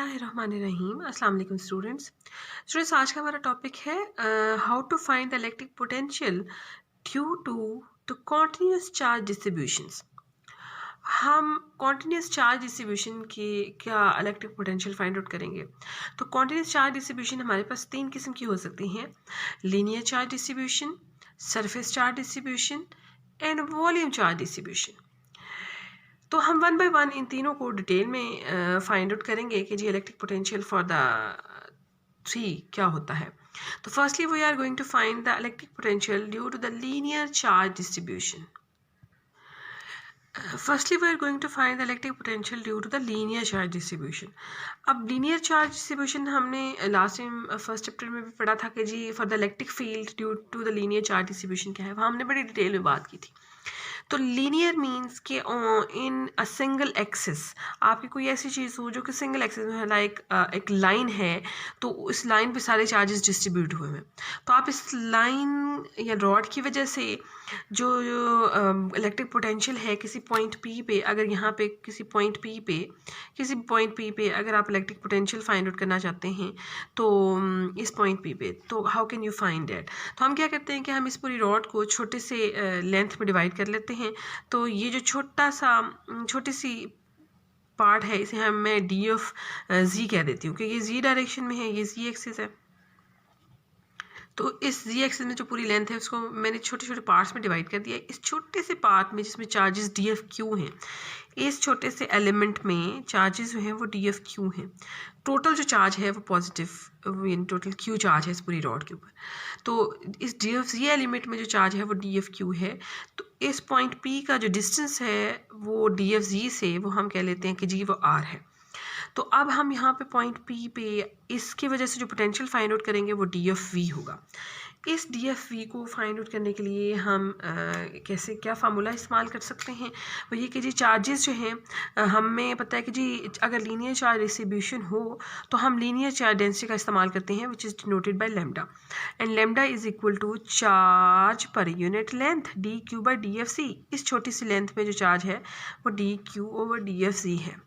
बिस्मिल्लाहिर्रहमानिर्रहीम। अस्सलाम वालेकुम स्टूडेंट्स। आज का हमारा टॉपिक है how to find the electric potential due to continuous charge distributions. हम कॉन्टिन्यूस चार्ज डिस्ट्रीब्यूशन की क्या इलेक्ट्रिक पोटेंशियल फाइंड आउट करेंगे। तो कॉन्टिन्यूस चार्ज डिस्ट्रीब्यूशन हमारे पास तीन किस्म की हो सकती हैं: linear charge distribution, surface charge distribution and volume charge distribution. तो हम वन बाय वन इन तीनों को डिटेल में फाइंड आउट करेंगे कि जी electric potential for the three क्या होता है। तो firstly we are going to find the electric potential due to the linear charge distribution. Firstly, we are going to find the electric potential due to the linear charge distribution. अब linear charge distribution हमने last time first chapter में भी पढ़ा था कि जी for the electric field due to the linear charge distribution क्या है, वहाँ हमने बड़ी डिटेल में बात की थी। तो लीनियर मीन्स के इन अ सिंगल एक्सिस आपकी कोई ऐसी चीज़ हो जो कि सिंगल एक्सिस में है, लाइक एक लाइन है, तो इस लाइन पे सारे चार्जेस डिस्ट्रीब्यूट हुए हैं। तो आप इस लाइन या रॉड की वजह से जो इलेक्ट्रिक पोटेंशियल है किसी पॉइंट पी पे, अगर यहाँ पे किसी पॉइंट पी पे अगर आप इलेक्ट्रिक पोटेंशियल फाइंड आउट करना चाहते हैं तो इस पॉइंट पी पे, तो how can you find that. तो हम क्या करते हैं कि हम इस पूरी रॉड को छोटे से लेंथ में डिवाइड कर लेते हैं। तो ये जो छोटी सी पार्ट है इसे मैं डी ऑफ जी कह देती हूँ, क्योंकि ये जी डायरेक्शन में है, ये जी एक्सिस है। तो इस जी एक्सिस में जो पूरी लेंथ है उसको मैंने छोटे छोटे पार्ट्स में डिवाइड कर दिया। इस छोटे से पार्ट में जिसमें चार्जेस डी एफ क्यू हैं, इस छोटे से एलिमेंट में चार्जेस जो हैं वो डी एफ क्यू हैं। टोटल जो चार्ज है वो पॉजिटिव, टोटल क्यू चार्ज है इस पूरी रॉड के ऊपर। तो इस डी एफ जी एलिमेंट में जो चार्ज है वो डी एफ क्यू है। तो इस पॉइंट पी का जो डिस्टेंस है वो डी एफ जी से वो हम कह लेते हैं कि जी वो आर है। तो अब हम यहाँ पे पॉइंट पी पे इसकी वजह से जो पोटेंशियल फाइंड आउट करेंगे वो डी एफ वी होगा। इस डी एफ वी को फाइंड आउट करने के लिए हम कैसे क्या फार्मूला इस्तेमाल कर सकते हैं, वो ये कि जी चार्जेस जो हैं हमें पता है कि जी अगर लीनियर चार्ज डिस्ट्रीब्यूशन हो तो हम लीनियर चार्ज डेंसिटी का इस्तेमाल करते हैं, which is denoted by lambda, and lambda is equal to charge per unit length d q by d F c. इस छोटी सी लेंथ में जो चार्ज है वो d q over d F c है।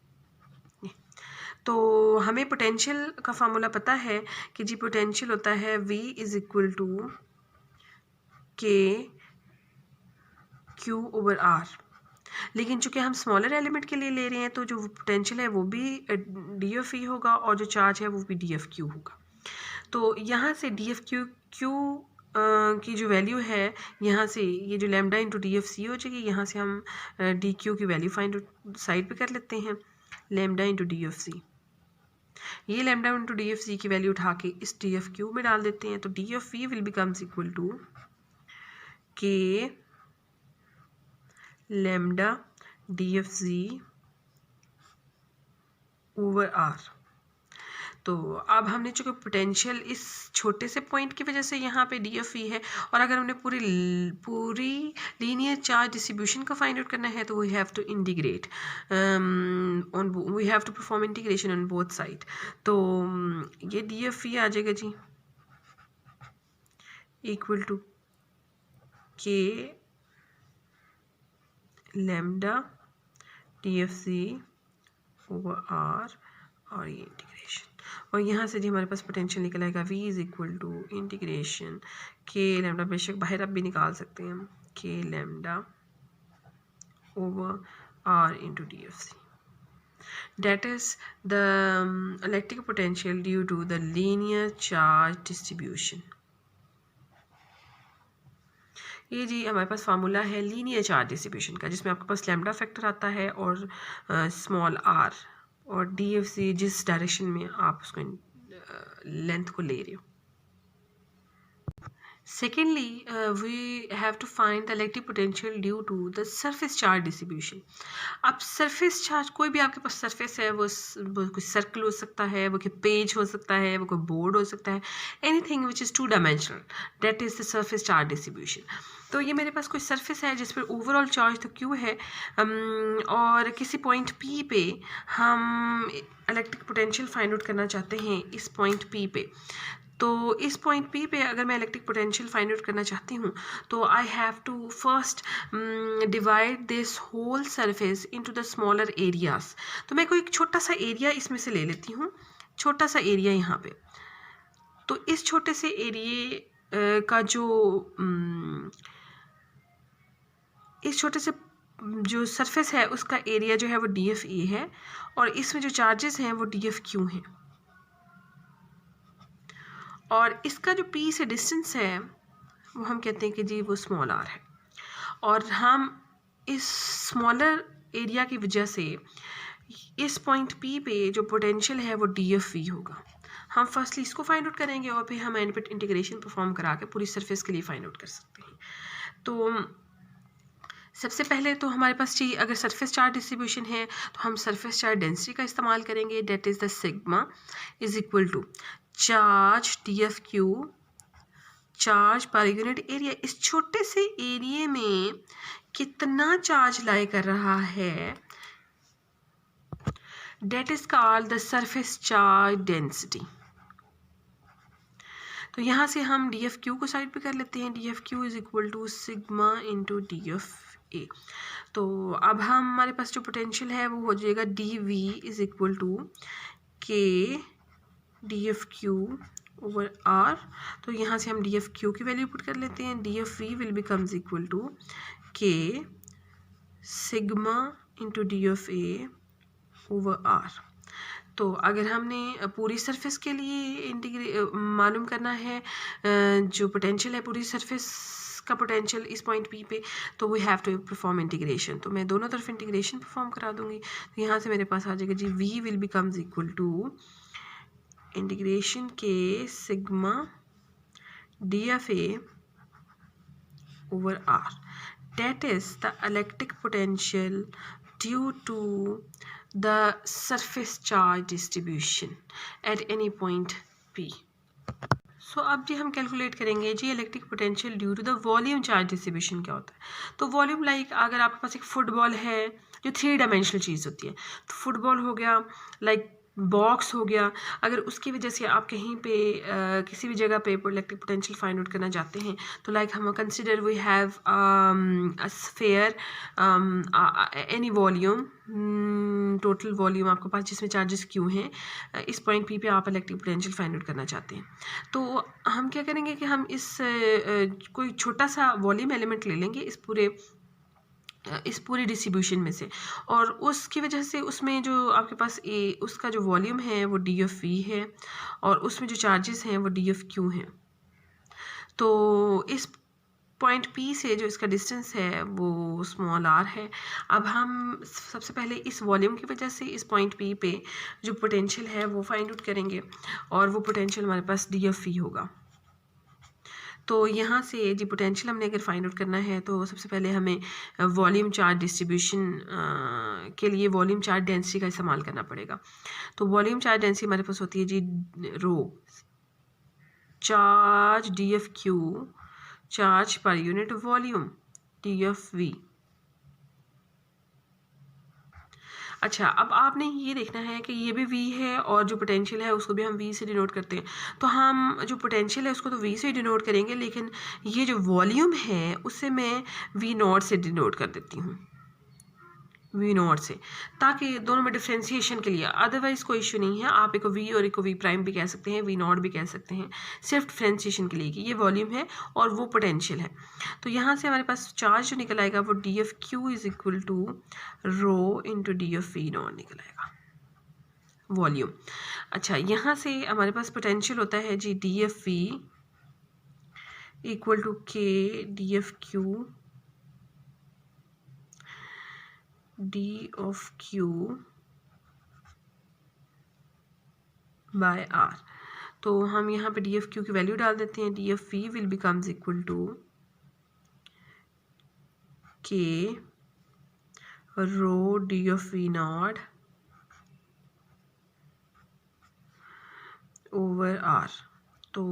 तो हमें पोटेंशियल का फार्मूला पता है कि जी पोटेंशियल होता है V इज इक्वल टू के क्यू ओवर आर। लेकिन चूंकि हम स्मॉलर एलिमेंट के लिए ले रहे हैं तो जो पोटेंशियल है वो भी डी एफ ई होगा और जो चार्ज है वो भी डी एफ क्यू होगा। तो यहाँ से डी एफ क्यू की जो वैल्यू है, यहाँ से ये जो lambda into D F C हो जाएगी, यहाँ से हम डी क्यू की वैल्यू फाइंड साइड पे कर लेते हैं, lambda into D F C. ये lambda into D F C की वैल्यू उठा के इस डी एफ क्यू में डाल देते हैं। तो D F V will becomes equal to के lambda D F G over R. तो अब हमने चूँकि पोटेंशियल इस छोटे से पॉइंट की वजह से यहाँ पे डी एफ ई है, और अगर हमने पूरी लीनियर चार्ज डिस्ट्रीब्यूशन का फाइंड आउट करना है तो we have to integrate we have to perform integration on both side. तो ये डी एफ ई आ जाएगा जी इक्वल टू के lambda D F c over r और ये इंटीग्रेशन, और यहाँ से जी हमारे पास पोटेंशियल निकल आएगा V is equal to integration k lambda, बेशक बाहर अब भी निकाल सकते हैं हम, k lambda over r into D F c. That is the electric potential due to the linear charge distribution. ये जी हमारे पास फार्मूला है लीनियर चार्ज डिस्ट्रीब्यूशन का, जिसमें आपके पास लैम्डा फैक्टर आता है और स्मॉल आर और डी एफ सी जिस डायरेक्शन में आप उसको लेंथ को ले रहे हो। Secondly, we have to find the electric potential due to the surface charge distribution. अब surface charge कोई भी आपके पास surface है, वो कोई सर्कल हो सकता है, वो कोई पेज हो सकता है, वो कोई बोर्ड हो सकता है, anything which is two dimensional, that is the surface charge distribution. तो ये मेरे पास कोई सरफेस है जिस पर ओवरऑल चार्ज तो क्यू है, और किसी पॉइंट पी पे हम इलेक्ट्रिक पोटेंशियल फाइंड आउट करना चाहते हैं इस पॉइंट पी पे। तो इस पॉइंट पी पे अगर मैं इलेक्ट्रिक पोटेंशियल फाइंड आउट करना चाहती हूँ तो I have to first divide this whole surface into the smaller areas. तो मैं कोई एक छोटा सा एरिया इसमें से ले लेती हूँ, छोटा सा एरिया यहाँ पे। तो इस छोटे से एरिए का जो इस छोटे से जो सरफेस है उसका एरिया जो है वो डी एफ ए है, और इसमें जो चार्जेस हैं वो डी एफ क्यू हैं, और इसका जो पी से डिस्टेंस है वो हम कहते हैं कि जी वो स्मॉल आर है। और हम इस स्मॉलर एरिया की वजह से इस पॉइंट पी पे जो पोटेंशियल है वो डी एफ वी होगा। हम फर्स्टली इसको फाइंड आउट करेंगे और फिर हम एंड पे इंटीग्रेशन परफॉर्म करा के पूरी सरफेस के लिए फाइंड आउट कर सकते हैं। तो सबसे पहले तो हमारे पास चाहिए, अगर सरफेस चार्ज डिस्ट्रीब्यूशन है तो हम सरफेस चार्ज डेंसिटी का इस्तेमाल करेंगे। That is the sigma is equal to charge D F Q, charge per unit area. इस छोटे से एरिया में कितना चार्ज लाई कर रहा है, that is called the surface charge density. तो यहाँ से हम डी एफ क्यू को साइड पे कर लेते हैं। D F q is equal to sigma into D F a. तो अब हमारे पास जो पोटेंशियल है वो हो जाएगा D V is equal to K D F Q over R. तो यहाँ से हम डी एफ क्यू की वैल्यू पुट कर लेते हैं। D F V will becomes equal to K sigma into D F A over R. तो अगर हमने पूरी सरफेस के लिए मालूम करना है जो पोटेंशियल है पूरी सरफेस का पोटेंशियल इस पॉइंट पी पे, तो we have to perform integration. तो मैं दोनों तरफ इंटीग्रेशन परफॉर्म करा दूंगी। तो यहाँ से मेरे पास आ जाएगा जी V will becomes equal to integration K sigma D F A over R, that is the electric potential due to the surface charge distribution at any point P. So अब जी हम कैलकुलेट करेंगे जी electric potential due to the volume charge distribution क्या होता है। तो volume like अगर आपके पास एक फुटबॉल है जो 3 डायमेंशनल चीज़ होती है, तो फुटबॉल हो गया, लाइक बॉक्स हो गया। अगर उसकी वजह से आप कहीं पे किसी भी जगह पे इलेक्ट्रिक पोटेंशियल फाइंड आउट करना चाहते हैं, तो लाइक हम consider we have a sphere any volume, total volume आपके पास जिसमें चार्जेस क्यों हैं, इस पॉइंट पी पे आप इलेक्ट्रिक पोटेंशियल फाइंड आउट करना चाहते हैं। तो हम क्या करेंगे कि हम इस कोई छोटा सा वॉल्यूम एलिमेंट ले लेंगे इस पूरी डिस्ट्रीब्यूशन में से, और उसकी वजह से उसमें जो आपके पास उसका जो वॉल्यूम है वो डी एफ वी है, और उसमें जो चार्जेस हैं वो डी एफ क्यू हैं। तो इस पॉइंट पी से जो इसका डिस्टेंस है वो स्मॉल आर है। अब हम सबसे पहले इस वॉल्यूम की वजह से इस पॉइंट पी पे जो पोटेंशियल है वो फाइंड आउट करेंगे, और वो पोटेंशियल हमारे पास डी एफ वी होगा। तो यहाँ से जी पोटेंशियल हमने अगर फाइंड आउट करना है तो सबसे पहले हमें वॉल्यूम चार्ज डिस्ट्रीब्यूशन के लिए वॉल्यूम चार्ज डेंसिटी का इस्तेमाल करना पड़ेगा। तो वॉल्यूम चार्ज डेंसिटी हमारे पास होती है जी rho charge D F Q, charge per unit volume D F V. अच्छा, अब आपने ये देखना है कि ये भी v है और जो पोटेंशियल है उसको भी हम v से डिनोट करते हैं। तो हम जो पोटेंशियल है उसको तो v से डिनोट करेंगे, लेकिन ये जो वॉल्यूम है उसे मैं v नॉट से डिनोट कर देती हूँ, v नॉट से, ताकि दोनों में डिफ्रेंसिएशन के लिए। अदरवाइज कोई इशू नहीं है, आप एक को v और एक को v प्राइम भी कह सकते हैं, v नॉट भी कह सकते हैं, सिर्फ डिफ्रेंसिएशन के लिए कि ये वॉल्यूम है और वो पोटेंशियल है। तो यहाँ से हमारे पास चार्ज जो निकल आएगा वो d F q is equal to rho into D F v naught निकल आएगा वॉल्यूम। अच्छा, यहाँ से हमारे पास पोटेंशियल होता है जी D F V equal to K D F Q D of Q by R. तो हम यहाँ पे डी एफ क्यू की वैल्यू डाल देते हैं। D F V will becomes equal to K rho D of V naught over R. तो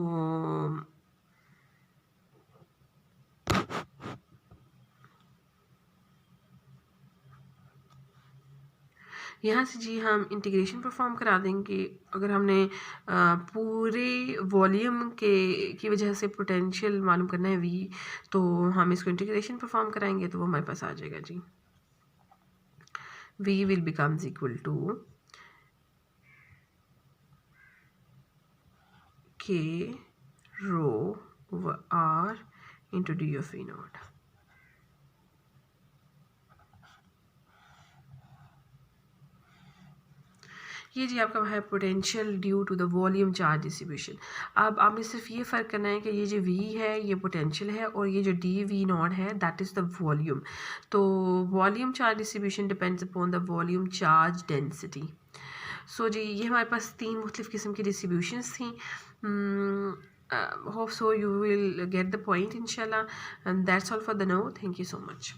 यहाँ से जी हम इंटीग्रेशन परफॉर्म करा देंगे। अगर हमने पूरे वॉल्यूम के की वजह से पोटेंशियल मालूम करना है वी, तो हम इसको इंटीग्रेशन परफॉर्म कराएंगे तो वो हमारे पास आ जाएगा जी। V will becomes equal to K rho over R into D of V naught। ये जी आपका है potential due to the volume charge distribution. अब आपने सिर्फ ये फ़र्क करना है कि ये जो V है ये पोटेंशियल है और ये जो डी वी नॉट है दैट इज़ द वॉल्यूम। तो volume charge distribution depends upon the volume charge density. So जी ये हमारे पास 3 मुख्तलिफ़ किस्म की डिस्ट्रीब्यूशंस थी। Hope so you will get the point, inshallah, and that's all for the now. Thank you so much.